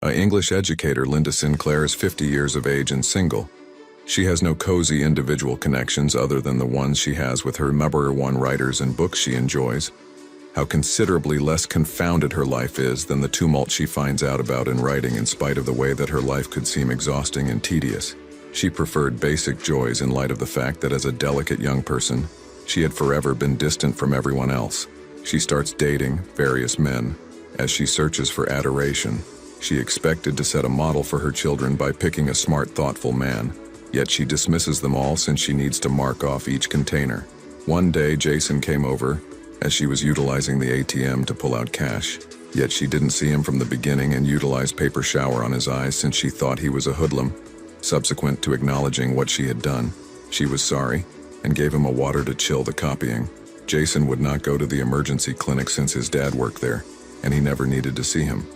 An English educator, Linda Sinclair is 50 years of age and single. She has no cozy individual connections other than the ones she has with her #1 writers and books she enjoys. How considerably less confounded her life is than the tumult she finds out about in writing, in spite of the way that her life could seem exhausting and tedious. She preferred basic joys in light of the fact that as a delicate young person, she had forever been distant from everyone else. She starts dating various men. As she searches for adoration, she expected to set a model for her children by picking a smart, thoughtful man. Yet she dismisses them all since she needs to mark off each container. One day, Jason came over as she was utilizing the ATM to pull out cash. Yet she didn't see him from the beginning and utilized paper shower on his eyes since she thought he was a hoodlum. Subsequent to acknowledging what she had done, she was sorry and gave him a water to chill the copying. Jason would not go to the emergency clinic since his dad worked there, and he never needed to see him.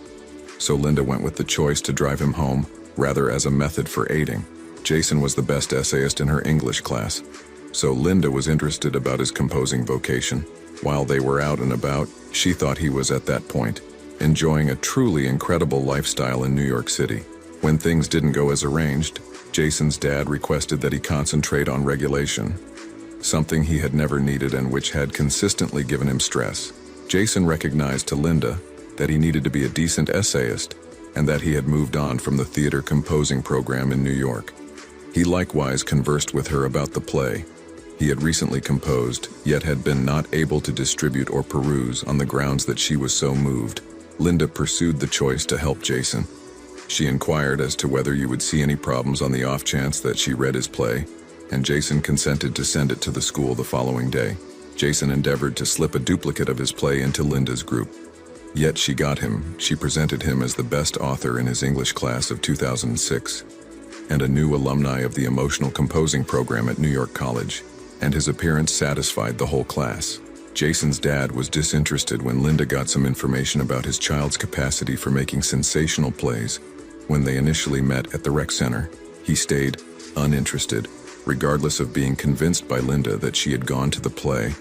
So Linda went with the choice to drive him home, rather as a method for aiding. Jason was the best essayist in her English class, so Linda was interested about his composing vocation. While they were out and about, she thought he was at that point enjoying a truly incredible lifestyle in New York City. When things didn't go as arranged, Jason's dad requested that he concentrate on regulation, something he had never needed and which had consistently given him stress. Jason recognized to Linda that he needed to be a decent essayist and that he had moved on from the theater composing program in New York. He likewise conversed with her about the play he had recently composed, yet had been not able to distribute or peruse on the grounds that she was so moved. Linda pursued the choice to help Jason. She inquired as to whether you would see any problems on the off chance that she read his play, and Jason consented to send it to the school the following day. Jason endeavored to slip a duplicate of his play into Linda's group. Yet she got him. She presented him as the best author in his English class of 2006, and a new alumni of the emotional composing program at New York College, and his appearance satisfied the whole class. Jason's dad was disinterested when Linda got some information about his child's capacity for making sensational plays. When they initially met at the rec center, he stayed uninterested, regardless of being convinced by Linda that she had gone to the play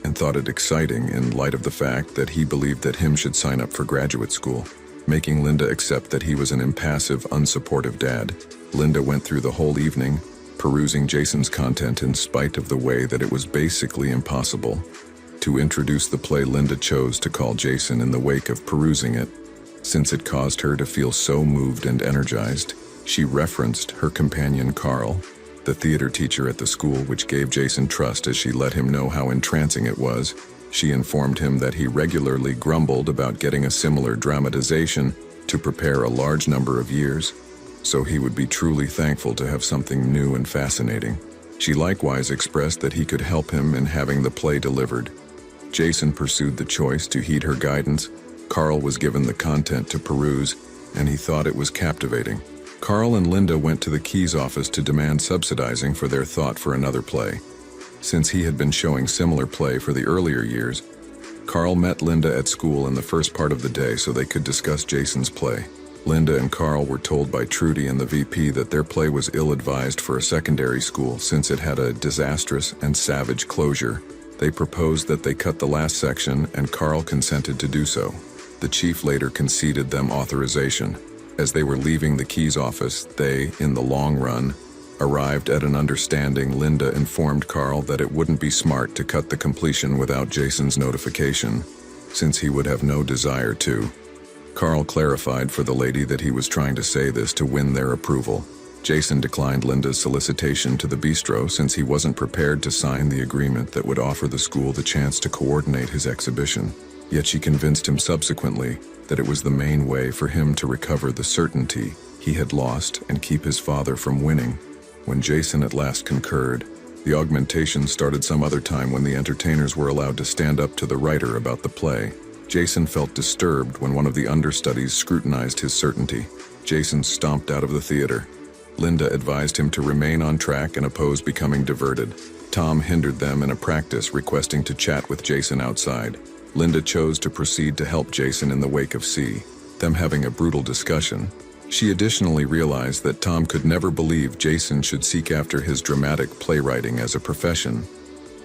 and thought it exciting in light of the fact that he believed that him should sign up for graduate school, making Linda accept that he was an impassive, unsupportive dad. Linda went through the whole evening perusing Jason's content in spite of the way that it was basically impossible to introduce the play. Linda chose to call Jason in the wake of perusing it, since it caused her to feel so moved and energized. She referenced her companion Carl, the theater teacher at the school, which gave Jason trust as she let him know how entrancing it was. She informed him that he regularly grumbled about getting a similar dramatization to prepare a large number of years, so he would be truly thankful to have something new and fascinating. She likewise expressed that he could help him in having the play delivered. Jason pursued the choice to heed her guidance. Carl was given the content to peruse, and he thought it was captivating. Carl and Linda went to the Keys office to demand subsidizing for their thought for another play. Since he had been showing similar play for the earlier years, Carl met Linda at school in the first part of the day so they could discuss Jason's play. Linda and Carl were told by Trudy and the VP that their play was ill-advised for a secondary school since it had a disastrous and savage closure. They proposed that they cut the last section, and Carl consented to do so. The chief later conceded them authorization. As they were leaving the Keys office, they, in the long run, arrived at an understanding. Linda informed Carl that it wouldn't be smart to cut the completion without Jason's notification, since he would have no desire to. Carl clarified for the lady that he was trying to say this to win their approval. Jason declined Linda's solicitation to the bistro since he wasn't prepared to sign the agreement that would offer the school the chance to coordinate his exhibition. Yet she convinced him subsequently that it was the main way for him to recover the certainty he had lost and keep his father from winning. When Jason at last concurred, the augmentation started some other time when the entertainers were allowed to stand up to the writer about the play. Jason felt disturbed when one of the understudies scrutinized his certainty. Jason stomped out of the theater. Linda advised him to remain on track and oppose becoming diverted. Tom hindered them in a practice, requesting to chat with Jason outside. Linda chose to proceed to help Jason in the wake of them having a brutal discussion. She additionally realized that Tom could never believe Jason should seek after his dramatic playwriting as a profession.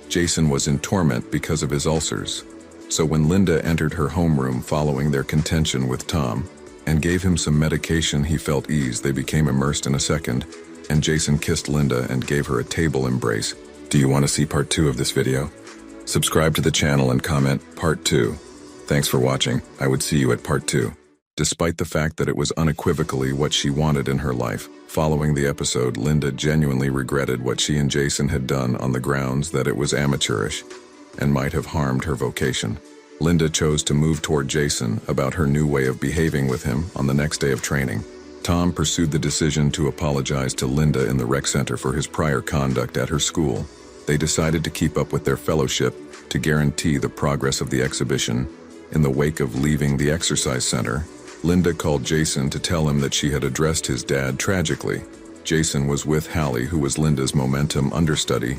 Jason was in torment because of his ulcers. So when Linda entered her homeroom following their contention with Tom, and gave him some medication. He felt ease. They became immersed in a second, and Jason kissed Linda and gave her a table embrace. Do you want to see part 2 of this video? Subscribe to the channel and comment part 2. Thanks for watching. I would see you at part 2. Despite the fact that it was unequivocally what she wanted in her life, following the episode, Linda genuinely regretted what she and Jason had done on the grounds that it was amateurish and might have harmed her vocation. Linda chose to move toward Jason about her new way of behaving with him on the next day of training. Tom pursued the decision to apologize to Linda in the rec center for his prior conduct at her school. They decided to keep up with their fellowship to guarantee the progress of the exhibition. In the wake of leaving the exercise center, Linda called Jason to tell him that she had addressed his dad tragically. Jason was with Hallie, who was Linda's momentum understudy,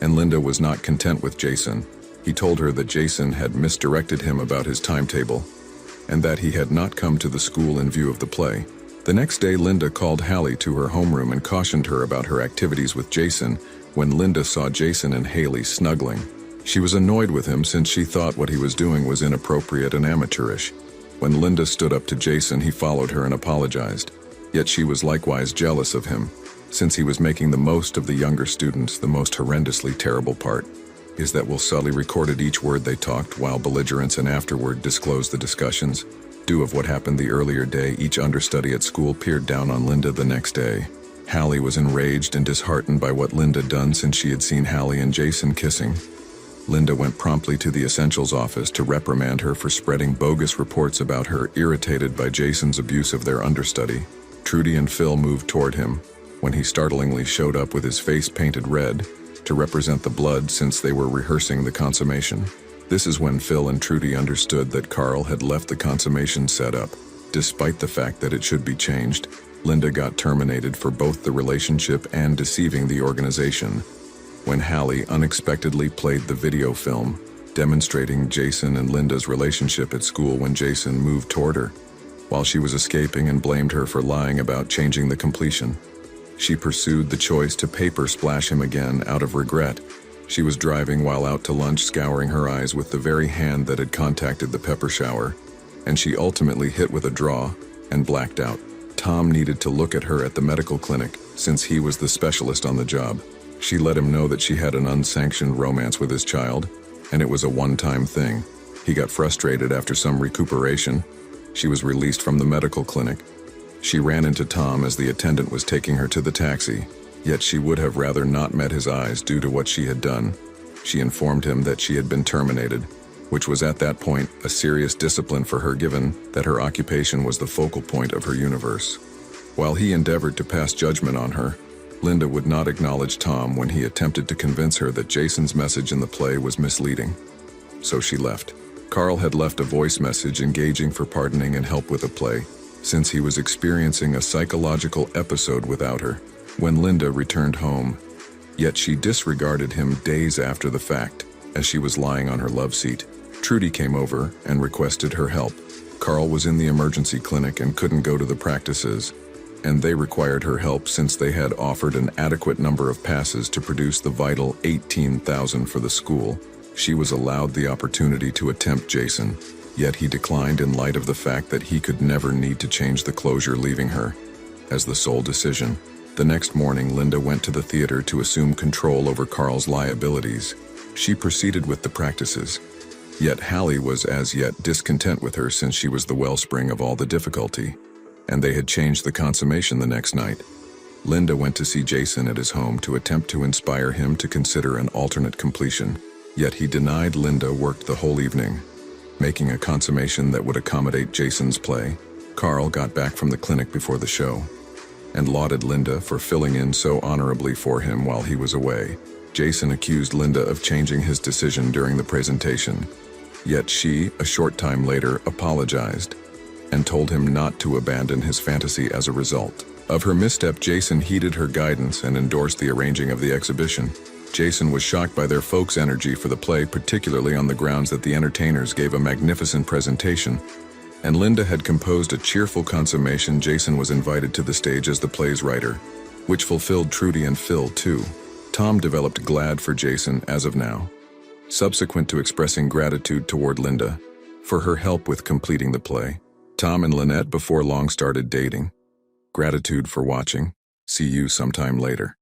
and Linda was not content with Jason. He told her that Jason had misdirected him about his timetable, and that he had not come to the school in view of the play. The next day, Linda called Hallie to her homeroom and cautioned her about her activities with Jason. When Linda saw Jason and Hallie snuggling, she was annoyed with him since she thought what he was doing was inappropriate and amateurish. When Linda stood up to Jason, he followed her and apologized. Yet she was likewise jealous of him, since he was making the most of the younger students. The most horrendously terrible part is that Will subtly recorded each word they talked, while belligerents and afterward disclosed the discussions due of what happened the earlier day. Each understudy at school peered down on Linda the next day. Hallie was enraged and disheartened by what Linda done since she had seen Hallie and Jason kissing. Linda went promptly to the Essentials office to reprimand her for spreading bogus reports about her. Irritated by Jason's abuse of their understudy, Trudy and Phil moved toward him when he startlingly showed up with his face painted red to represent the blood, since they were rehearsing the consummation. This is when Phil and Trudy understood that Carl had left the consummation set up. Despite the fact that it should be changed, Linda got terminated for both the relationship and deceiving the organization. When Hallie unexpectedly played the video film demonstrating Jason and Linda's relationship at school when Jason moved toward her, while she was escaping and blamed her for lying about changing the completion. She pursued the choice to paper splash him again out of regret. She was driving while out to lunch, scouring her eyes with the very hand that had contacted the pepper shower, and she ultimately hit with a draw and blacked out. Tom needed to look at her at the medical clinic since he was the specialist on the job. She let him know that she had an unsanctioned romance with his child, and it was a one-time thing. He got frustrated. After some recuperation, she was released from the medical clinic. She ran into Tom as the attendant was taking her to the taxi, yet she would have rather not met his eyes due to what she had done. She informed him that she had been terminated, which was at that point a serious discipline for her, given that her occupation was the focal point of her universe. While he endeavored to pass judgment on her, Linda would not acknowledge Tom when he attempted to convince her that Jason's message in the play was misleading. So she left. Carl had left a voice message engaging for pardoning and help with the play, since he was experiencing a psychological episode without her. When Linda returned home, yet she disregarded him days after the fact, as she was lying on her love seat. Trudy came over and requested her help. Carl was in the emergency clinic and couldn't go to the practices, and they required her help since they had offered an adequate number of passes to produce the vital 18,000 for the school. She was allowed the opportunity to attempt Jason, yet he declined in light of the fact that he could never need to change the closure, leaving her as the sole decision. The next morning, Linda went to the theater to assume control over Carl's liabilities. She proceeded with the practices, yet Hallie was as yet discontent with her since she was the wellspring of all the difficulty, and they had changed the consummation the next night. Linda went to see Jason at his home to attempt to inspire him to consider an alternate completion, yet he denied. Linda worked the whole evening, making a consummation that would accommodate Jason's play. Carl got back from the clinic before the show and lauded Linda for filling in so honorably for him while he was away. Jason accused Linda of changing his decision during the presentation, yet she, a short time later, apologized and told him not to abandon his fantasy as a result of her misstep. Jason heeded her guidance and endorsed the arranging of the exhibition. Jason was shocked by their folks' energy for the play, particularly on the grounds that the entertainers gave a magnificent presentation, and Linda had composed a cheerful consummation. Jason was invited to the stage as the play's writer, which fulfilled Trudy and Phil too. Tom developed glad for Jason as of now, subsequent to expressing gratitude toward Linda for her help with completing the play. Tom and Lynette before long started dating. Gratitude for watching. See you sometime later.